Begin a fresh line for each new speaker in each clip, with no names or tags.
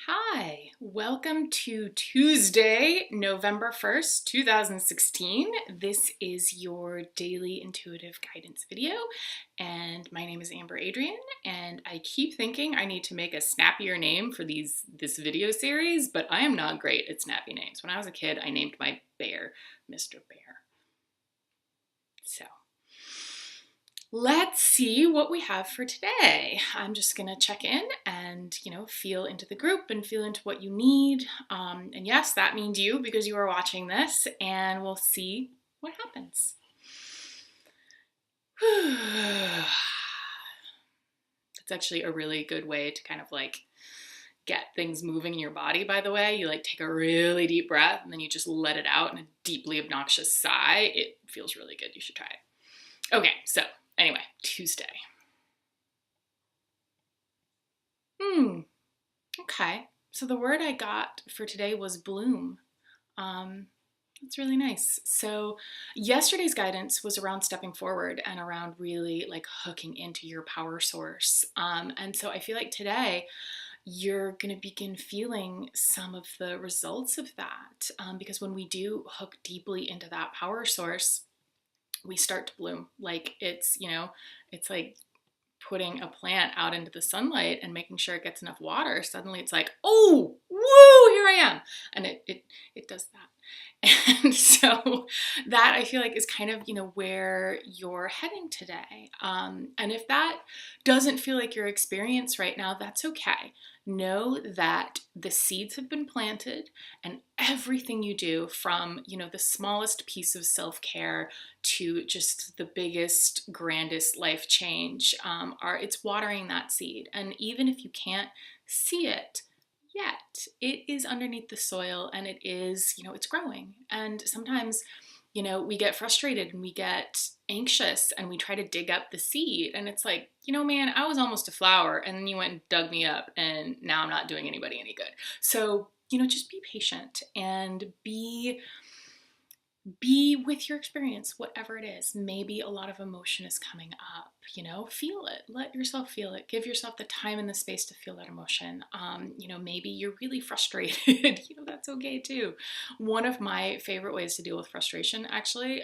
Hi, welcome to Tuesday, November 1st, 2016. This is your daily intuitive guidance video, and my name is Amber Adrian, and I keep thinking I need to make a snappier name for this video series, but I am not great at snappy names. When I was a kid, I named my bear Mr. Bear. So let's see what we have for today. I'm just gonna check in and, feel into the group and feel into what you need. And yes, that means you because you are watching this, and we'll see what happens. It's actually a really good way to kind of get things moving in your body, by the way. You take a really deep breath and then you just let it out in a deeply obnoxious sigh. It feels really good. You should try it. Okay, so anyway, Tuesday. Okay. So the word I got for today was bloom. That's really nice. So yesterday's guidance was around stepping forward and around really hooking into your power source. And so I feel like today you're going to begin feeling some of the results of that. Because when we do hook deeply into that power source, we start to bloom. It's like putting a plant out into the sunlight and making sure it gets enough water. Suddenly it's like, oh, woo, here I am. And it does that. And so that I feel like is kind of, where you're heading today. And if that doesn't feel like your experience right now, that's okay. Know that the seeds have been planted, and everything you do from, the smallest piece of self-care to just the biggest, grandest life change, it's watering that seed. And even if you can't see it yet, it is underneath the soil, and it is, it's growing. And sometimes, we get frustrated and we get anxious and we try to dig up the seed, and it's like, man, I was almost a flower and then you went and dug me up and now I'm not doing anybody any good. So, just be patient and be with your experience, whatever it is. Maybe a lot of emotion is coming up, feel it, let yourself feel it, give yourself the time and the space to feel that emotion. Maybe you're really frustrated, that's okay too. One of my favorite ways to deal with frustration, actually,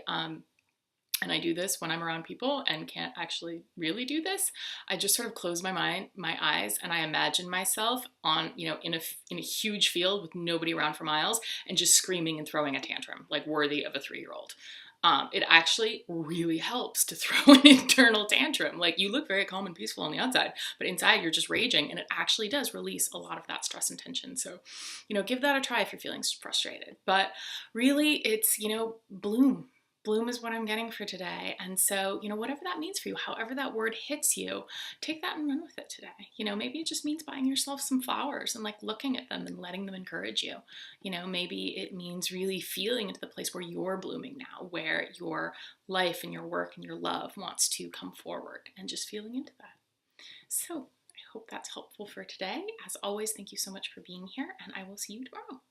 and I do this when I'm around people and can't actually really do this, I just sort of close my eyes, and I imagine myself on, in a huge field with nobody around for miles, and just screaming and throwing a tantrum, worthy of a 3-year-old. It actually really helps to throw an internal tantrum. You look very calm and peaceful on the outside, but inside you're just raging, and it actually does release a lot of that stress and tension. So, give that a try if you're feeling frustrated. But really, it's, bloom. Bloom is what I'm getting for today. And so, whatever that means for you, however that word hits you, take that and run with it today. Maybe it just means buying yourself some flowers and looking at them and letting them encourage you. Maybe it means really feeling into the place where you're blooming now, where your life and your work and your love wants to come forward, and just feeling into that. So I hope that's helpful for today. As always, thank you so much for being here, and I will see you tomorrow.